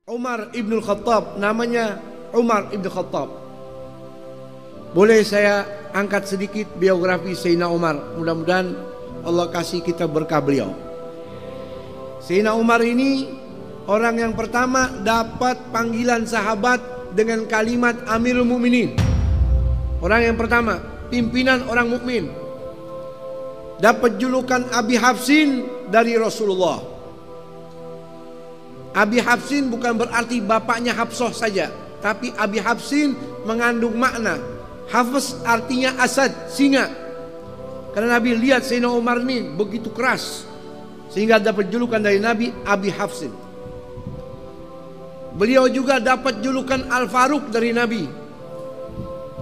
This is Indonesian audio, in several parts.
Umar ibn Khattab, namanya Umar ibn Khattab. Boleh saya angkat sedikit biografi Sayyidina Umar, mudah-mudahan Allah kasih kita berkah beliau. Sayyidina Umar ini orang yang pertama dapat panggilan sahabat dengan kalimat Amirul Mukminin. Orang yang pertama, pimpinan orang mukmin. Dapat julukan Abi Hafsin dari Rasulullah. Abi Hafsin bukan berarti bapaknya Hafsah saja, tapi Abi Hafsin mengandung makna. Hafs artinya asad, singa. Karena Nabi lihat Sayyidina Umar ini begitu keras, sehingga dapat julukan dari Nabi Abi Hafsin. Beliau juga dapat julukan Al-Faruq dari Nabi,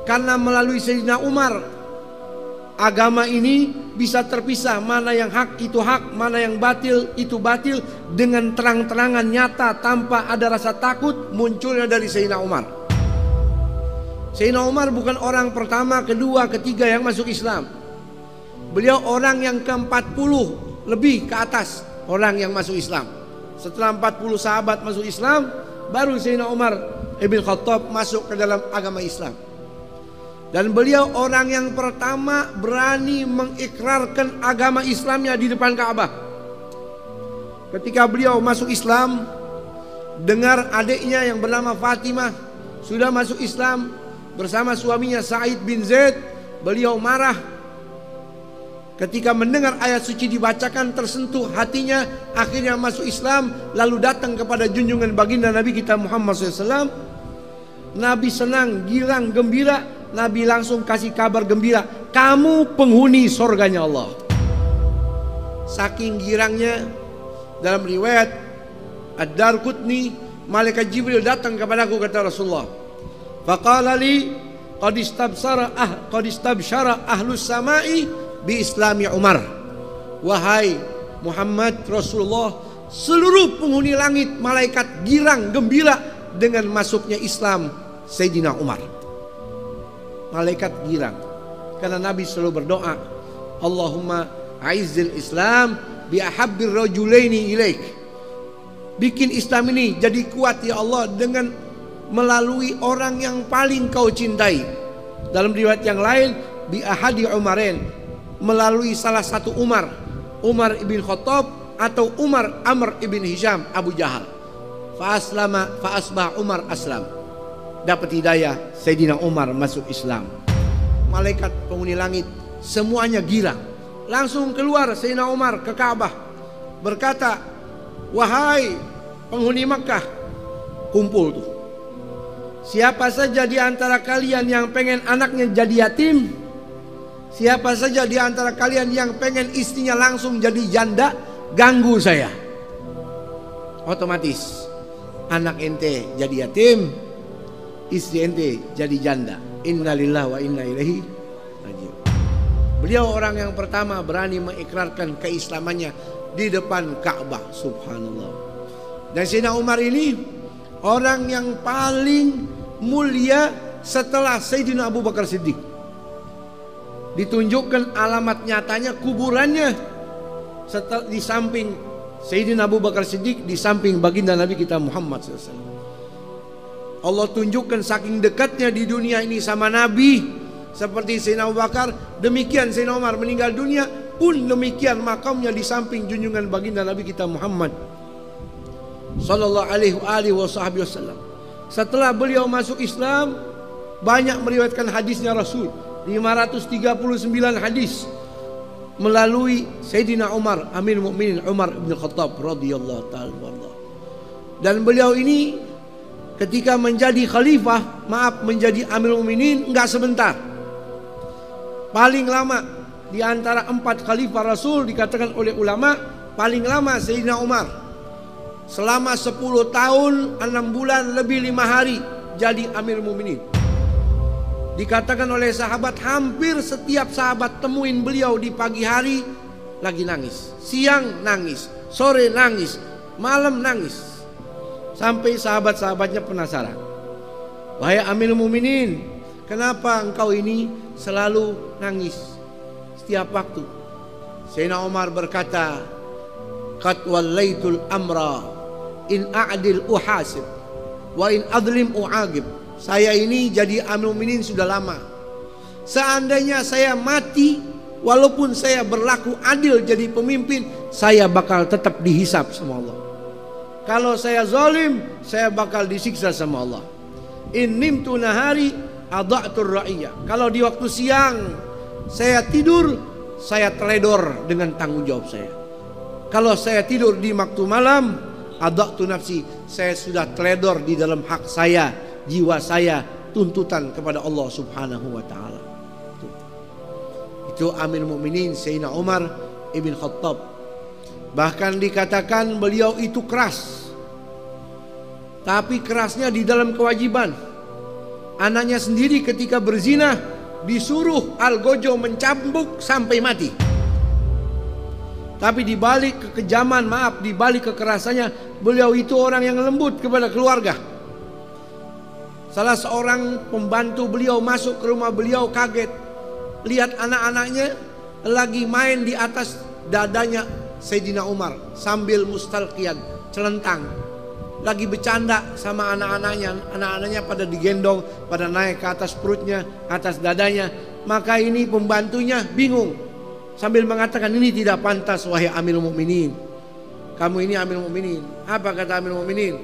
karena melalui Sayyidina Umar agama ini bisa terpisah, mana yang hak itu hak, mana yang batil itu batil, dengan terang-terangan nyata tanpa ada rasa takut munculnya dari Sayyidina Umar. Sayyidina Umar bukan orang pertama, kedua, ketiga yang masuk Islam. Beliau orang yang ke-40 lebih ke atas orang yang masuk Islam. Setelah 40 sahabat masuk Islam, baru Sayyidina Umar ibn Khattab masuk ke dalam agama Islam. Dan beliau orang yang pertama berani mengikrarkan agama Islamnya di depan Ka'bah. Ketika beliau masuk Islam, dengar adiknya yang bernama Fatimah sudah masuk Islam bersama suaminya Sa'id bin Zaid, beliau marah. Ketika mendengar ayat suci dibacakan, tersentuh hatinya, akhirnya masuk Islam, lalu datang kepada junjungan baginda Nabi kita Muhammad SAW. Nabi senang, girang, gembira. Nabi langsung kasih kabar gembira, kamu penghuni surganya Allah. Saking girangnya, dalam riwayat Ad-Darqutni, malaikat Jibril datang kepadaku, kata Rasulullah. Faqala li qad istabsyara ahlus samai bi islami Umar. Wahai Muhammad Rasulullah, seluruh penghuni langit malaikat girang gembira dengan masuknya Islam Sayyidina Umar. Malaikat girang karena Nabi selalu berdoa, Allahumma aizzil Islam bi ahabbir rajulaini ilaik. Bikin Islam ini jadi kuat ya Allah dengan melalui orang yang paling kau cintai. Dalam riwayat yang lain, bi ahadi Umarain, melalui salah satu Umar, Umar ibn Khattab atau Umar Amr ibn Hisham Abu Jahal. Fa aslama fa asbah Umar aslam. Dapat hidayah, Sayyidina Umar masuk Islam. Malaikat penghuni langit semuanya girang. Langsung keluar Sayyidina Umar ke Ka'bah, berkata, wahai penghuni Makkah, kumpul tuh. Siapa saja di antara kalian yang pengen anaknya jadi yatim, siapa saja di antara kalian yang pengen istrinya langsung jadi janda, ganggu saya. Otomatis anak ente jadi yatim, istri ente jadi janda. Innalillahi wa inna ilaihi raji'un. Beliau orang yang pertama berani mengikrarkan keislamannya di depan Ka'bah. Subhanallah. Dan Sayyidina Umar ini orang yang paling mulia setelah Sayyidina Abu Bakar Siddiq. Ditunjukkan alamat nyatanya kuburannya setelah di samping Sayyidina Abu Bakar Siddiq, di samping baginda Nabi kita Muhammad SAW. Allah tunjukkan saking dekatnya di dunia ini sama Nabi, seperti Sayyidina Abu Bakar, demikian Sayyidina Umar meninggal dunia pun demikian makamnya di samping junjungan baginda Nabi kita Muhammad sallallahu alaihi wasallam. Setelah beliau masuk Islam, banyak meriwayatkan hadisnya Rasul, 539 hadis melalui Sayyidina Umar, Amirul Mukminin Umar bin Khattab radhiyallahu ta'ala. Dan beliau ini ketika menjadi khalifah, menjadi Amirul Mukminin enggak sebentar. Paling lama di antara 4 khalifah Rasul dikatakan oleh ulama, paling lama Sayyidina Umar. Selama 10 tahun 6 bulan lebih 5 hari jadi Amirul Mukminin. Dikatakan oleh sahabat, hampir setiap sahabat temuin beliau di pagi hari lagi nangis, siang nangis, sore nangis, malam nangis. Sampai sahabat-sahabatnya penasaran, wahai Amirul Mukminin, kenapa engkau ini selalu nangis? setiap waktu. Sayyidina Umar berkata, qad wallaitul amra in a'dil uhasib wa in adlim u'agib. Saya ini jadi Amirul Mukminin sudah lama. Seandainya saya mati, walaupun saya berlaku adil jadi pemimpin, saya bakal tetap dihisap sama Allah. Kalau saya zalim, saya bakal disiksa sama Allah. In nimtu nahari adha'tur ra'iyah. Kalau di waktu siang saya tidur, saya teledor dengan tanggung jawab saya. Kalau saya tidur di waktu malam, adha'tu nafsi, saya sudah teledor di dalam hak saya, jiwa saya, tuntutan kepada Allah Subhanahu wa taala. Itu Amir Mukminin Sayyidina Umar ibn Khattab. Bahkan dikatakan beliau itu keras, tapi kerasnya di dalam kewajiban. Anaknya sendiri ketika berzina disuruh Algojo mencambuk sampai mati. Tapi di balik kekejaman, di balik kekerasannya, beliau itu orang yang lembut kepada keluarga. Salah seorang pembantu beliau masuk ke rumah beliau kaget, lihat anak-anaknya lagi main di atas dadanya Sayyidina Umar sambil mustalqiyan, celentang, lagi bercanda sama anak-anaknya pada digendong, pada naik ke atas perutnya, atas dadanya. Maka ini pembantunya bingung sambil mengatakan, ini tidak pantas wahai Amirul Mukminin, kamu ini Amirul Mukminin. Apa kata Amirul Mukminin?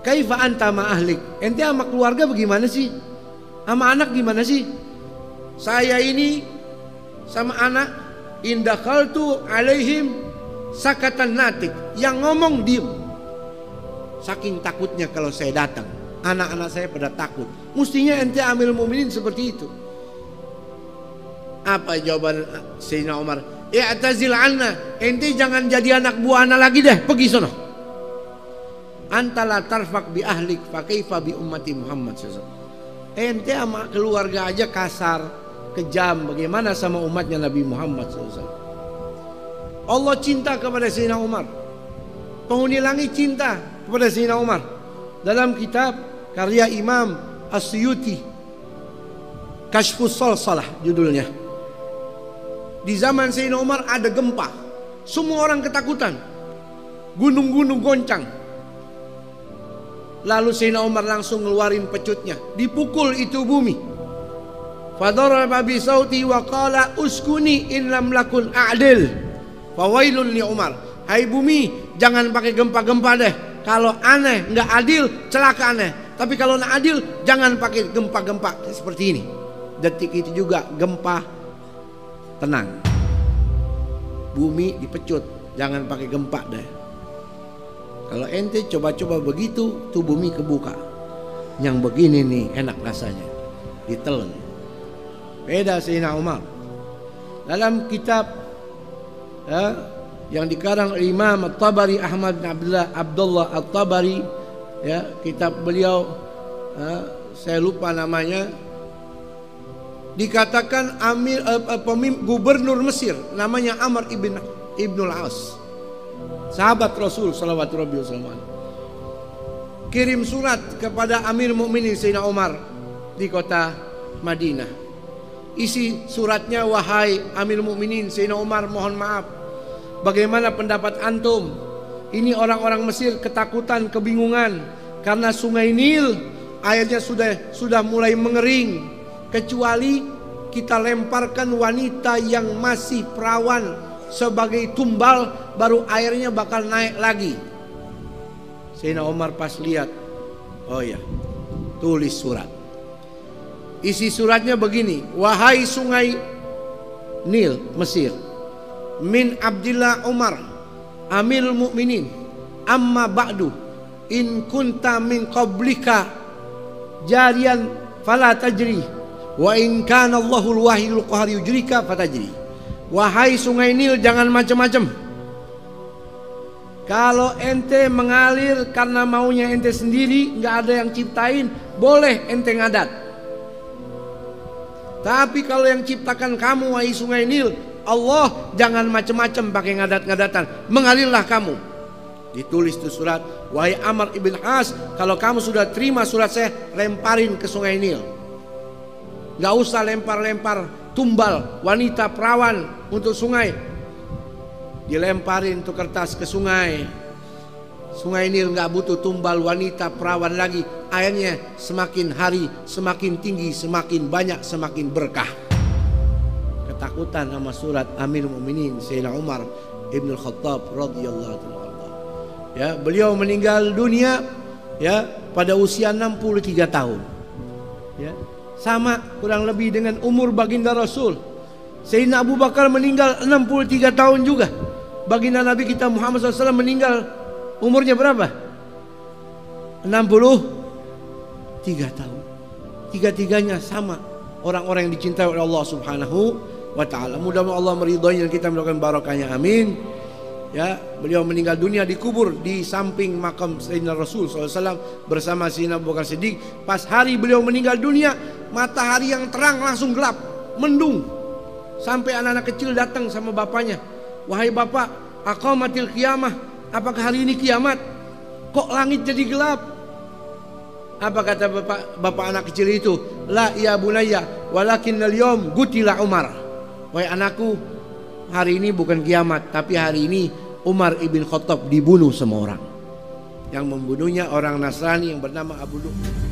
Kaifa anta ma ahlik? Ente sama keluarga bagaimana sih? Sama anak gimana sih? Saya ini sama anak indakhaltu alaihim sakatan natik, yang ngomong diem. Saking takutnya kalau saya datang, anak-anak saya pada takut. Mestinya ente Amirul Mukminin seperti itu. Apa jawaban Sayyidina Umar? I'tazil anna, ente jangan jadi anak buah anak lagi deh, pergi sono. Anta la tarfaq bi ahlik fa kaifa bi ummati Muhammad sallallahu alaihi wasallam. Ente sama keluarga aja kasar, kejam, bagaimana sama umatnya Nabi Muhammad SAW. Allah cinta kepada Sayyidina Umar, penghuni langit cinta kepada Sayyidina Umar. Dalam kitab karya Imam As-Suyuti, Kashfus Salsalah judulnya, di zaman Sayyidina Umar ada gempa, semua orang ketakutan, gunung-gunung goncang. Lalu Sayyidina Umar langsung ngeluarin pecutnya, dipukul itu bumi. Fadaraba bi sauti wa qala uskuni in lam lakun a'dil fawailun li Umar. Hai bumi, jangan pakai gempa-gempa deh. Kalau aneh, nggak adil, celaka aneh. Tapi kalau nggak adil, jangan pakai gempa-gempa seperti ini. Detik itu juga gempa, tenang. Bumi dipecut, jangan pakai gempa deh. Kalau ente coba-coba begitu, tuh bumi kebuka. Yang begini nih enak rasanya, ditelan. Beda Sayyidina Umar. Dalam kitab yang dikarang Imam At-Tabari, Ahmad bin Abdullah At-Tabari, kitab beliau, saya lupa namanya, dikatakan gubernur Mesir namanya Amr ibnul As, sahabat Rasul sallallahu alaihi wasallam, kirim surat kepada Amir Mukminin Sayyidina Umar di kota Madinah. Isi suratnya, wahai Amir Mukminin Sayyidina Umar, mohon maaf, bagaimana pendapat antum? Ini orang-orang Mesir ketakutan, kebingungan karena sungai Nil airnya sudah mulai mengering, kecuali kita lemparkan wanita yang masih perawan sebagai tumbal, baru airnya bakal naik lagi. Sayyidina Umar pas lihat, oh ya, tulis surat. Isi suratnya begini, wahai sungai Nil Mesir, min Abdillah Umar Amirul Mukminin, amma ba'du, in kunta min qablika jarian fala tajri, wa in kana Allahul wahidul qahar yujrika fatajri. Wahai sungai Nil, jangan macam-macam. Kalau ente mengalir karena maunya ente sendiri, nggak ada yang ciptain, boleh ente ngadat. Tapi kalau yang ciptakan kamu, wahai sungai Nil, Allah, jangan macam-macam pakai ngadat-ngadatan, mengalirlah kamu. Ditulis itu surat, wahai Amr ibn As, kalau kamu sudah terima surat saya, lemparin ke sungai Nil. Gak usah lempar-lempar tumbal wanita perawan untuk sungai. Dilemparin tuh kertas ke sungai. Sungai Nil nggak butuh tumbal wanita perawan lagi. Airnya semakin hari semakin tinggi, semakin banyak, semakin berkah. Ketakutan sama surat Amirul Mukminin Sayyidina Umar Ibn Khattab radhiyallahu anhu. Ya, beliau meninggal dunia ya pada usia 63 tahun. Ya, sama kurang lebih dengan umur baginda Rasul. Sayyidina Abu Bakar meninggal 63 tahun juga. Baginda Nabi kita Muhammad SAW meninggal umurnya berapa? 63 tahun. Tiga-tiganya sama orang-orang yang dicintai oleh Allah Subhanahu wa ta'ala. Mudah-mudahan Allah meridhai dan kita melakukan barakahnya, amin. Ya, beliau meninggal dunia dikubur di samping makam Sayyidina Rasul SAW bersama Sayyidina Abu Bakar Siddiq. Pas hari beliau meninggal dunia, matahari yang terang langsung gelap, mendung. Sampai anak-anak kecil datang sama bapaknya, "Wahai bapak, aqamatil qiyamah, apakah hari ini kiamat? Kok langit jadi gelap?" Apa kata bapak anak kecil itu? "La ya bunayya, walakinnal yawm gutila Umar." Wahai anakku, hari ini bukan kiamat, tapi hari ini Umar ibn Khattab dibunuh sama orang. Yang membunuhnya orang Nasrani yang bernama Abu Lu'lu'ah.